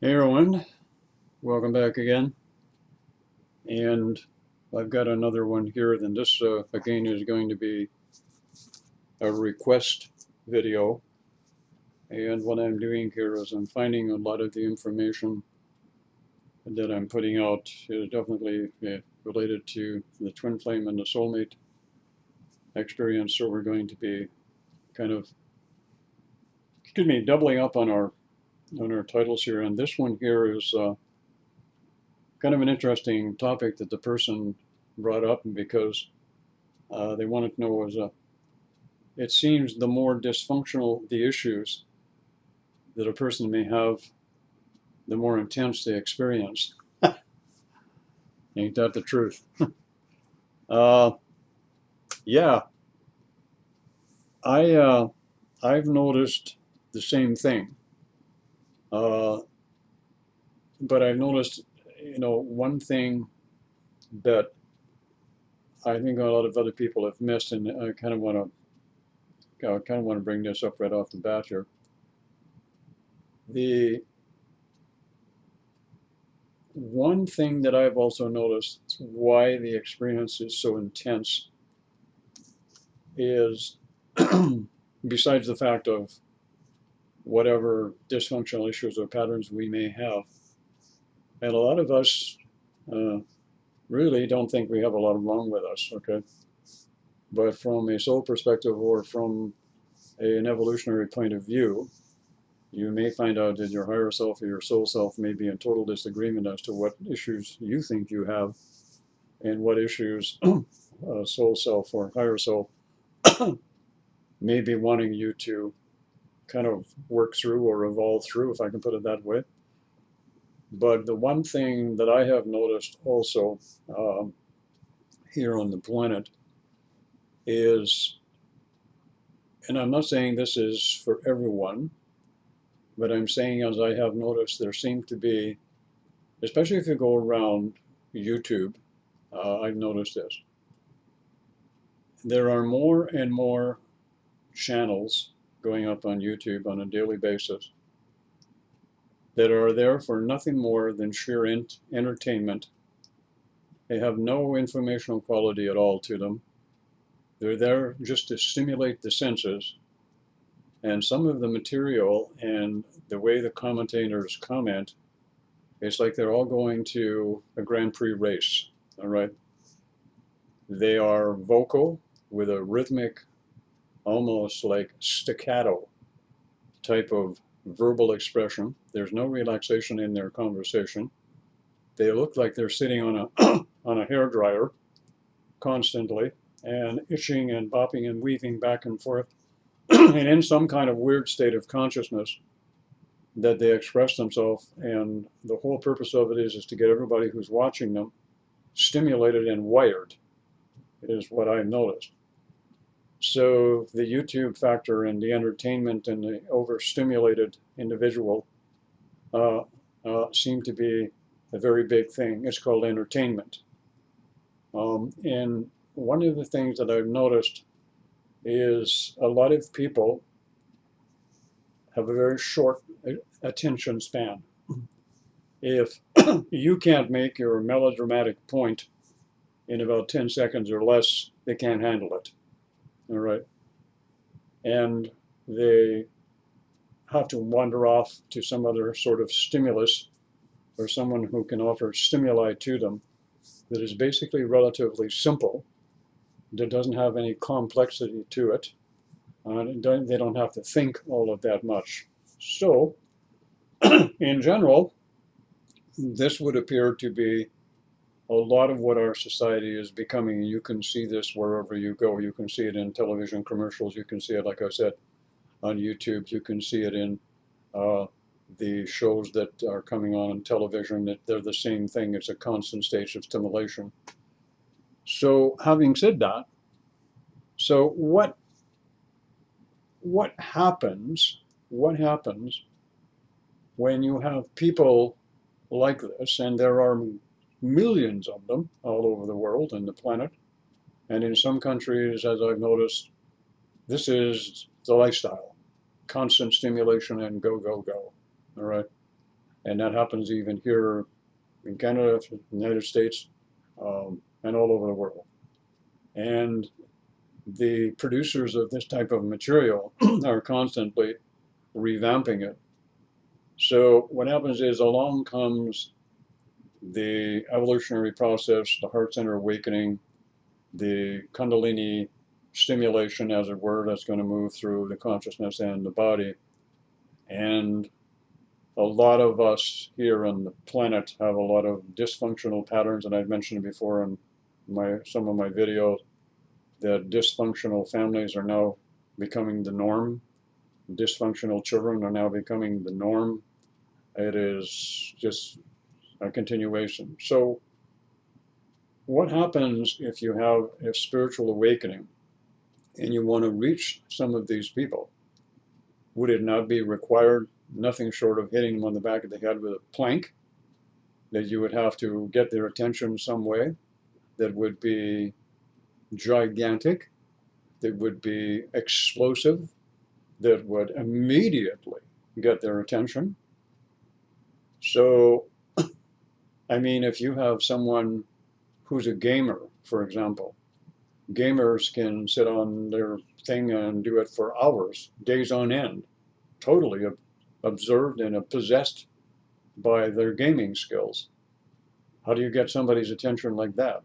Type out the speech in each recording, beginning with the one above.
Hey everyone, welcome back again. And I've got another one here. Then this again is going to be a request video. And what I'm doing here is I'm finding a lot of the information that I'm putting out is definitely related to the twin flame and the soulmate experience. So we're going to be kind of, doubling up on our titles here. And this one here is kind of an interesting topic that the person brought up because they wanted to know was it seems the more dysfunctional the issues that a person may have, the more intense they experience. Ain't that the truth? uh, yeah, I I've noticed the same thing, uh, but I've noticed, one thing that I think a lot of other people have missed, and I kind of want to bring this up right off the bat here. The one thing that I've also noticed why the experience is so intense is besides the fact of whatever dysfunctional issues or patterns we may have, and a lot of us uh, really don't think we have a lot wrong with us, okay? But from a soul perspective or from an evolutionary point of view, you may find out that your higher self or your soul self may be in total disagreement as to what issues you think you have and what issues soul self or higher self may be wanting you to kind of work through or evolve through, if I can put it that way. But the one thing that I have noticed also um, here on the planet is, and I'm not saying this is for everyone, but I'm saying as I have noticed, there seem to be, especially if you go around YouTube, I've noticed this. There are more and more channels going up on YouTube on a daily basis that are there for nothing more than sheer entertainment. They have no informational quality at all to them. They're there just to stimulate the senses. And some of the material and the way the commentators comment, it's like they're all going to a Grand Prix race. All right. They are vocal with a rhythmic, almost like staccato type of verbal expression. There's no relaxation in their conversation. They look like they're sitting on a on a hair dryer constantly and itching and bopping and weaving back and forth and in some kind of weird state of consciousness that they express themselves. And the whole purpose of it is to get everybody who's watching them stimulated and wired, is what I've noticed. So the YouTube factor and the entertainment and the overstimulated individual seem to be a very big thing. It's called entertainment. And one of the things that I've noticed is a lot of people have a very short attention span. If you can't make your melodramatic point in about 10 seconds or less, they can't handle it. All right. And they have to wander off to some other sort of stimulus or someone who can offer stimuli to them that is basically relatively simple, that doesn't have any complexity to it. They don't have to think all of that much. So, in general, this would appear to be a lot of what our society is becoming. You can see this wherever you go. You can see it in television commercials. You can see it, like I said, on YouTube. You can see it in the shows that are coming on television. That they're the same thing. It's a constant state of stimulation. So, having said that, so what happens? What happens when you have people like this, and there are millions of them all over the world and the planet, and in some countries, as I've noticed, this is the lifestyle, constant stimulation and go, go, go, all right? And that happens even here in Canada, United States, and all over the world. And the producers of this type of material are constantly revamping it. So what happens is along comes the evolutionary process, the heart center awakening, the Kundalini stimulation, as it were, that's going to move through the consciousness and the body. And a lot of us here on the planet have a lot of dysfunctional patterns, and I've mentioned before in some of my videos that dysfunctional families are now becoming the norm. Dysfunctional children are now becoming the norm. It is just a continuation. So what happens if you have a spiritual awakening and you want to reach some of these people? Would it not be required, nothing short of hitting them on the back of the head with a plank, that you would have to get their attention some way that would be gigantic, that would be explosive, that would immediately get their attention? So, I mean, if you have someone who's a gamer, for example, gamers can sit on their thing and do it for hours, days on end, totally observed and possessed by their gaming skills. How do you get somebody's attention like that?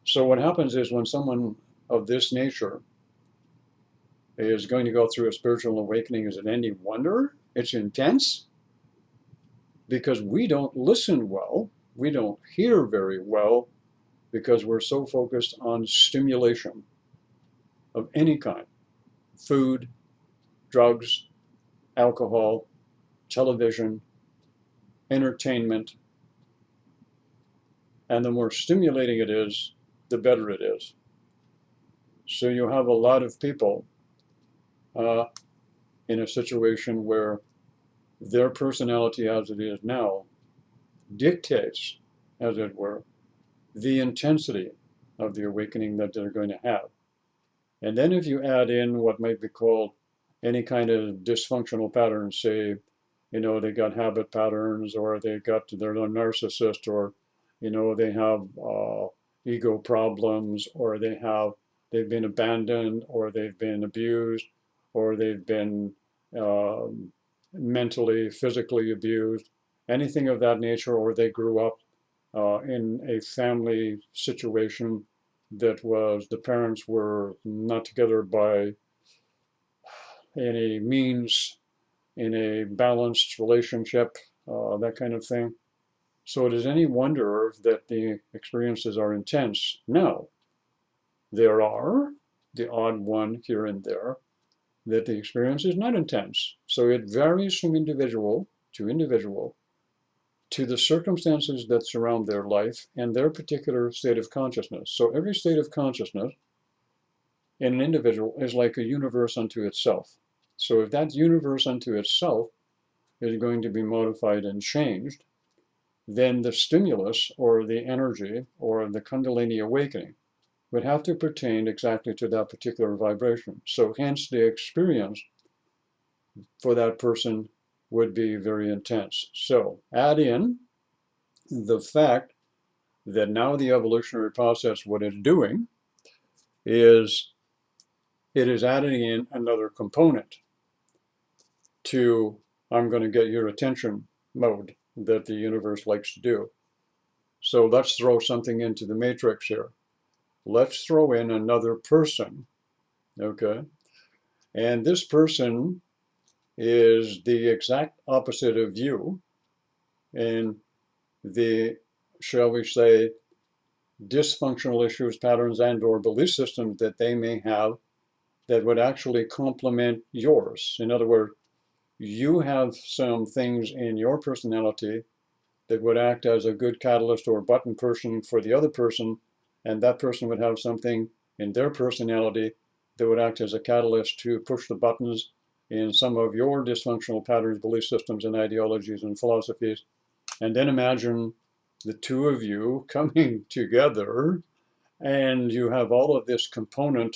So what happens is when someone of this nature is going to go through a spiritual awakening, is it any wonder it's intense? Because we don't listen well, we don't hear very well, because we're so focused on stimulation of any kind: food, drugs, alcohol, television, entertainment. And the more stimulating it is, the better it is. So you have a lot of people in a situation where their personality as it is now dictates, as it were, the intensity of the awakening that they're going to have. And then if you add in what might be called any kind of dysfunctional patterns, say, they got habit patterns, or they're a narcissist, or, they have ego problems, or they've been abandoned, or they've been abused, or they've been mentally, physically abused, anything of that nature, or they grew up in a family situation that was, the parents were not together by any means, in a balanced relationship, that kind of thing. So it is any wonder that the experiences are intense. Now, there are the odd one here and there that the experience is not intense. So it varies from individual to the circumstances that surround their life and their particular state of consciousness. So every state of consciousness in an individual is like a universe unto itself. So if that universe unto itself is going to be modified and changed, then the stimulus or the energy or the Kundalini awakening would have to pertain exactly to that particular vibration. So hence the experience for that person would be very intense. So add in the fact that now the evolutionary process, what it's doing is it is adding in another component to I'm going to get your attention mode that the universe likes to do. So let's throw something into the matrix here. Let's throw in another person, okay? And this person is the exact opposite of you, and the, shall we say, dysfunctional issues, patterns, and or belief systems that they may have that would actually complement yours. In other words, you have some things in your personality that would act as a good catalyst or button person for the other person, and that person would have something in their personality that would act as a catalyst to push the buttons in some of your dysfunctional patterns, belief systems, and ideologies and philosophies. And then imagine the two of you coming together, and you have all of this component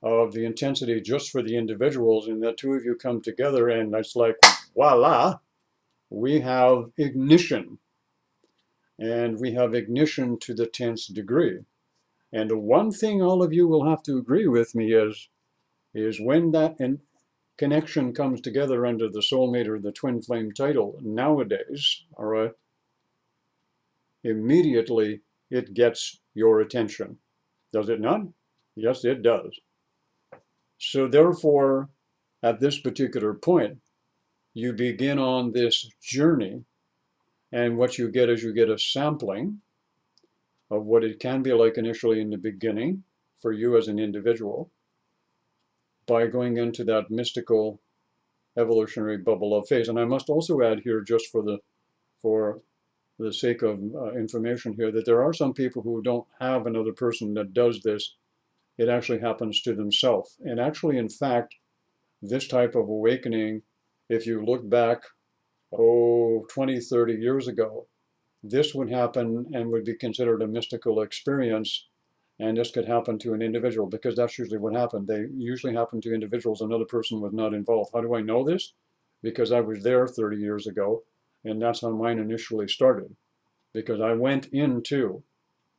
of the intensity just for the individuals, and the two of you come together, and it's like, voila, we have ignition. And we have ignition to the 10th degree. And the one thing all of you will have to agree with me is when that connection comes together under the soulmate or the twin flame title nowadays, all right, immediately it gets your attention. Does it not? Yes, it does. So therefore, at this particular point, you begin on this journey, and what you get is you get a sampling of what it can be like initially in the beginning for you as an individual by going into that mystical evolutionary bubble of phase. And I must also add here, just for the sake of information here, that there are some people who don't have another person that does this. It actually happens to themselves. And actually, in fact, this type of awakening, if you look back, 20, 30 years ago, this would happen and would be considered a mystical experience. And this could happen to an individual, because that's usually what happened. They usually happen to individuals. Another person was not involved. How do I know this? Because I was there 30 years ago, and that's how mine initially started. Because I went into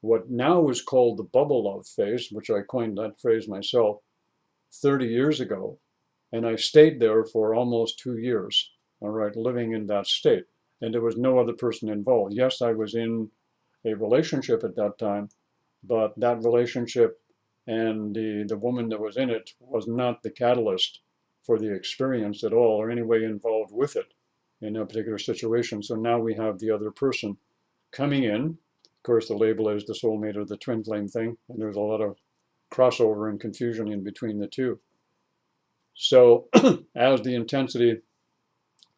what now is called the bubble love phase, which I coined that phrase myself 30 years ago. And I stayed there for almost 2 years, all right, living in that state. And there was no other person involved. Yes, I was in a relationship at that time, but that relationship and the woman that was in it was not the catalyst for the experience at all, or any way involved with it in a particular situation. So now we have the other person coming in. Of course, the label is the soulmate or the twin flame thing, and there's a lot of crossover and confusion in between the two. So as the intensity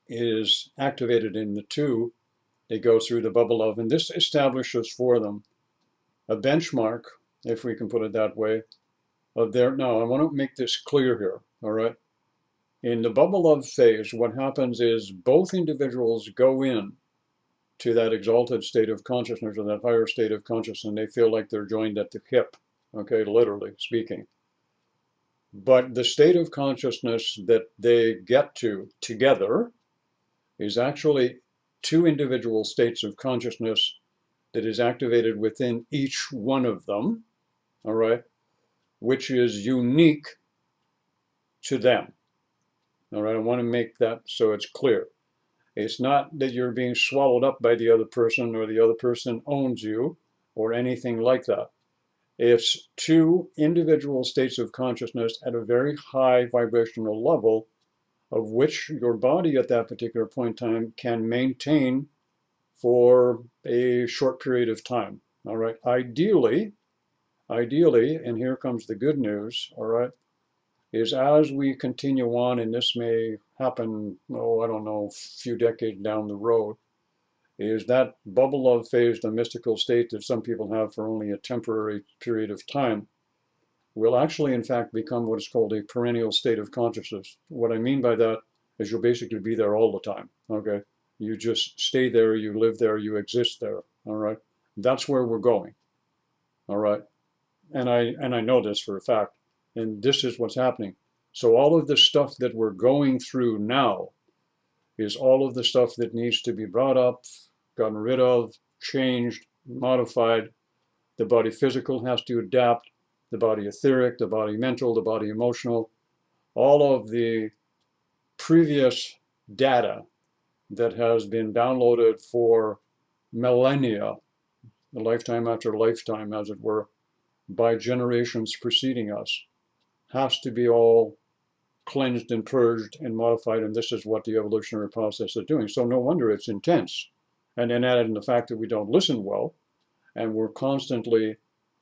is activated in the two, they go through the bubble of, and this establishes for them a benchmark, if we can put it that way, of their. Now, I want to make this clear here, all right? In the bubble of phase, what happens is both individuals go in to that exalted state of consciousness, or that higher state of consciousness, and they feel like they're joined at the hip, okay, literally speaking. But the state of consciousness that they get to together is actually two individual states of consciousness that is activated within each one of them, all right, which is unique to them. All right, I want to make that so it's clear. It's not that you're being swallowed up by the other person, or the other person owns you, or anything like that. It's two individual states of consciousness at a very high vibrational level, of which your body at that particular point in time can maintain for a short period of time. All right, ideally, and here comes the good news, all right, is as we continue on, and this may happen, I don't know, a few decades down the road, is that bubble of phase, the mystical state that some people have for only a temporary period of time, will actually, in fact, become what is called a perennial state of consciousness. What I mean by that is you'll basically be there all the time, okay? You just stay there, you live there, you exist there, all right? That's where we're going, all right? And I know this for a fact, and this is what's happening. So all of the stuff that we're going through now is all of the stuff that needs to be brought up, gotten rid of, changed, modified. The body physical has to adapt, the body etheric, the body mental, the body emotional. All of the previous data that has been downloaded for millennia, lifetime after lifetime, as it were, by generations preceding us, has to be all cleansed and purged and modified, and this is what the evolutionary process is doing. So no wonder it's intense. And then added in the fact that we don't listen well, and we're constantly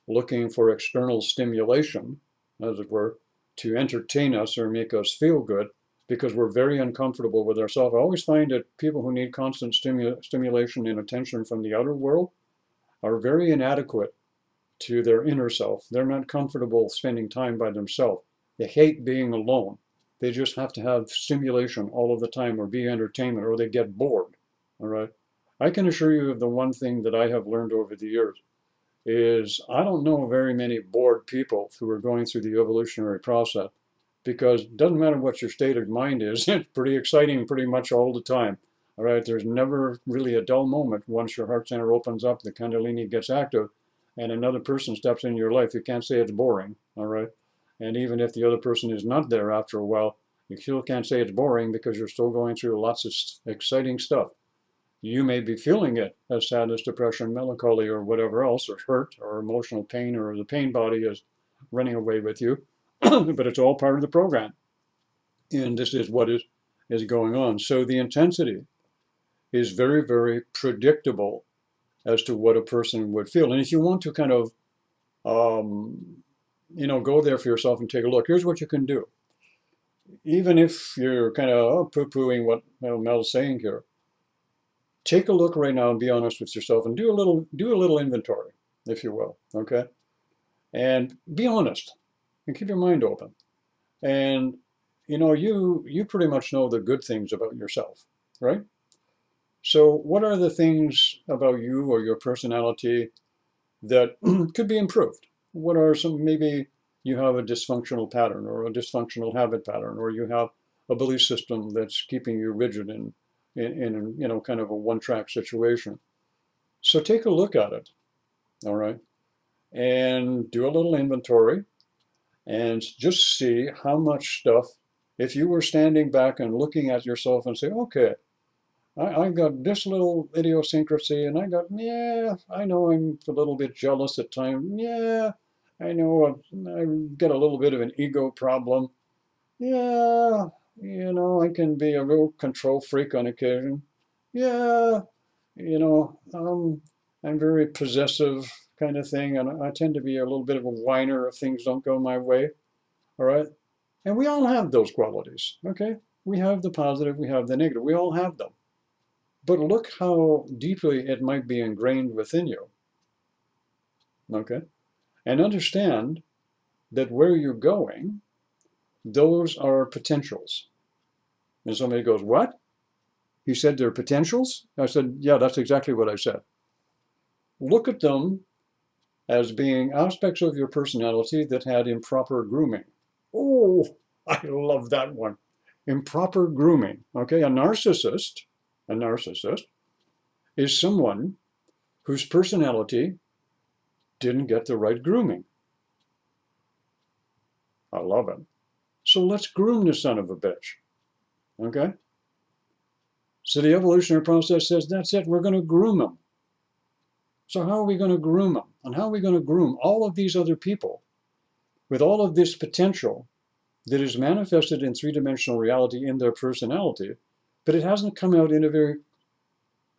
looking for external stimulation, as it were, to entertain us or make us feel good, because we're very uncomfortable with ourselves. I always find that people who need constant stimulation and attention from the outer world are very inadequate to their inner self. They're not comfortable spending time by themselves. They hate being alone. They just have to have stimulation all of the time, or be entertainment, or they get bored, all right? I can assure you of the one thing that I have learned over the years is I don't know very many bored people who are going through the evolutionary process. because it doesn't matter what your state of mind is, it's pretty exciting pretty much all the time. All right, there's never really a dull moment once your heart center opens up, the Kundalini gets active, and another person steps in your life. You can't say it's boring, all right? And even if the other person is not there after a while, you still can't say it's boring because you're still going through lots of exciting stuff. You may be feeling it as sadness, depression, melancholy, or whatever else, or hurt, or emotional pain, or the pain body is running away with you, but it's all part of the program. And this is what is going on. So the intensity is very, very predictable as to what a person would feel. And if you want to kind of, go there for yourself and take a look, here's what you can do. Even if you're kind of poo-pooing what Mel's saying here, take a look right now and be honest with yourself and do a little inventory, if you will, okay? And be honest and keep your mind open. And you pretty much know the good things about yourself, right? So what are the things about you or your personality that could be improved? What are some, maybe you have a dysfunctional pattern or a dysfunctional habit pattern, or you have a belief system that's keeping you rigid in kind of a one-track situation. So take a look at it, all right? And do a little inventory and just see how much stuff, if you were standing back and looking at yourself and say, okay, I got this little idiosyncrasy, and I know I'm a little bit jealous at times. Yeah, I know I get a little bit of an ego problem. Yeah, I can be a real control freak on occasion. Yeah, I'm very possessive kind of thing, and I tend to be a little bit of a whiner if things don't go my way. All right, and we all have those qualities. Okay, we have the positive, we have the negative. We all have them. But look how deeply it might be ingrained within you. Okay? And understand that where you're going, those are potentials. And somebody goes, what? He said they're potentials? I said, yeah, that's exactly what I said. Look at them as being aspects of your personality that had improper grooming. Oh, I love that one. Improper grooming. Okay, a narcissist is someone whose personality didn't get the right grooming. I love it. So let's groom the son of a bitch. Okay? So the evolutionary process says that's it, we're going to groom him. So how are we going to groom him? And how are we going to groom all of these other people with all of this potential that is manifested in three-dimensional reality in their personality, but it hasn't come out in a very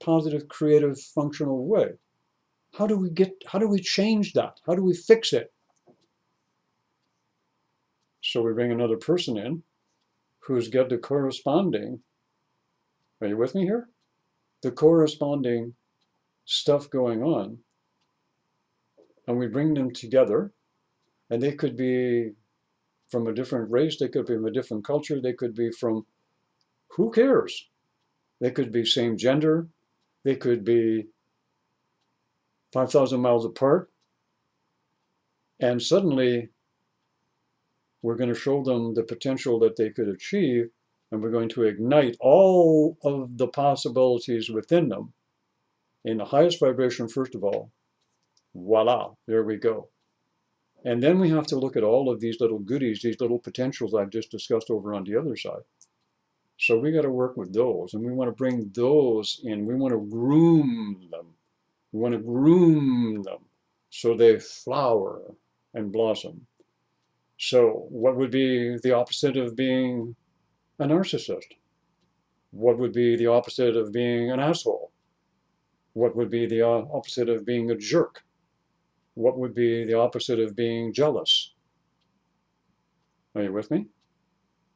positive, creative, functional way? How do we change that? How do we fix it? So we bring another person in who's got the corresponding, are you with me here? The corresponding stuff going on, and we bring them together, and they could be from a different race, they could be from a different culture, they could be from, who cares? They could be same gender, they could be 5,000 miles apart, and suddenly we're going to show them the potential that they could achieve, and we're going to ignite all of the possibilities within them in the highest vibration, first of all. Voila, there we go. And then we have to look at all of these little goodies, these little potentials I've just discussed over on the other side. So we got to work with those, and we want to bring those in. We want to groom them. We want to groom them so they flower and blossom. So what would be the opposite of being a narcissist? What would be the opposite of being an asshole? What would be the opposite of being a jerk? What would be the opposite of being jealous? Are you with me?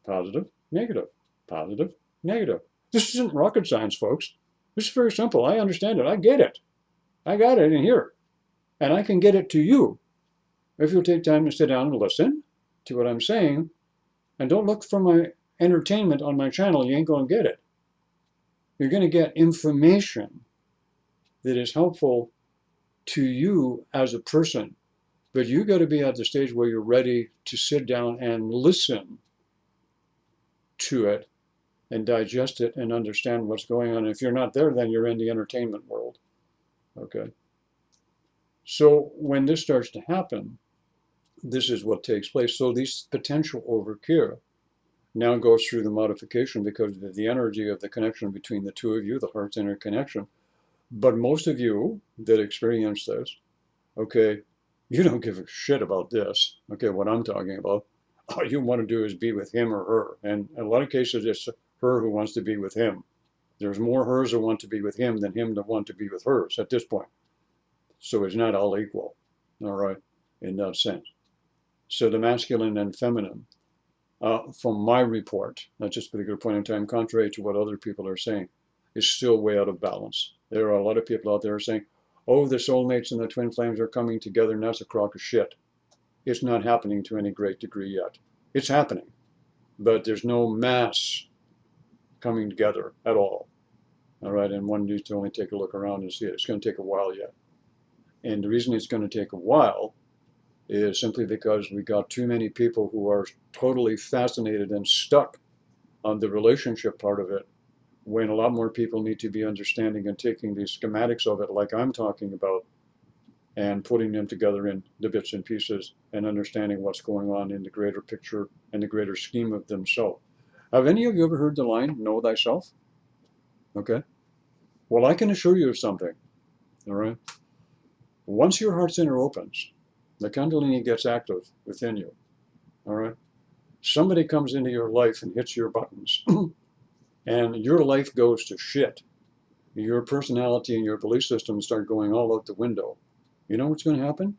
Positive, negative, positive, negative. This isn't rocket science, folks. This is very simple. I understand it. I get it. I got it in here. And I can get it to you if you'll take time to sit down and listen to what I'm saying. And don't look for my entertainment on my channel. You ain't going to get it. You're going to get information that is helpful to you as a person. But you got to be at the stage where you're ready to sit down and listen to it and digest it and understand what's going on. If you're not there, then you're in the entertainment world. Okay. So when this starts to happen, this is what takes place. So this potential overcare now goes through the modification because of the energy of the connection between the two of you, the heart's inner connection. But most of you that experience this, okay, you don't give a shit about this, okay, what I'm talking about. All you want to do is be with him or her. And in a lot of cases, it's her who wants to be with him. There's more hers that want to be with him than him that want to be with hers at this point. So it's not all equal, all right, in that sense. So the masculine and feminine, from my report, at this particular point in time, contrary to what other people are saying, is still way out of balance. There are a lot of people out there saying, oh, the soulmates and the twin flames are coming together, and that's a crock of shit. It's not happening to any great degree yet. It's happening, but there's no mass coming together at all. All right, and one needs to only take a look around and see it. It's going to take a while yet. And the reason it's going to take a while is simply because we got too many people who are totally fascinated and stuck on the relationship part of it, when a lot more people need to be understanding and taking the schematics of it like I'm talking about and putting them together in the bits and pieces and understanding what's going on in the greater picture and the greater scheme of themselves. Have any of you ever heard the line, know thyself? Okay. Well, I can assure you of something, all right? Once your heart center opens, the Kundalini gets active within you, all right? Somebody comes into your life and hits your buttons, and your life goes to shit. Your personality and your belief system start going all out the window. You know what's going to happen?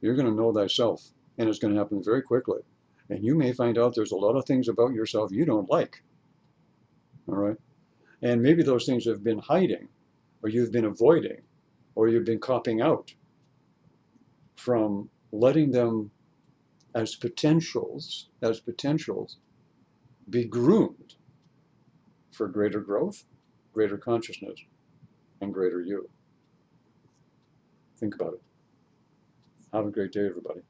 You're going to know thyself, and it's going to happen very quickly. And you may find out there's a lot of things about yourself you don't like, all right? And maybe those things have been hiding, or you've been avoiding, or you've been copping out from letting them as potentials be groomed for greater growth, greater consciousness, and greater you. Think about it. Have a great day, everybody.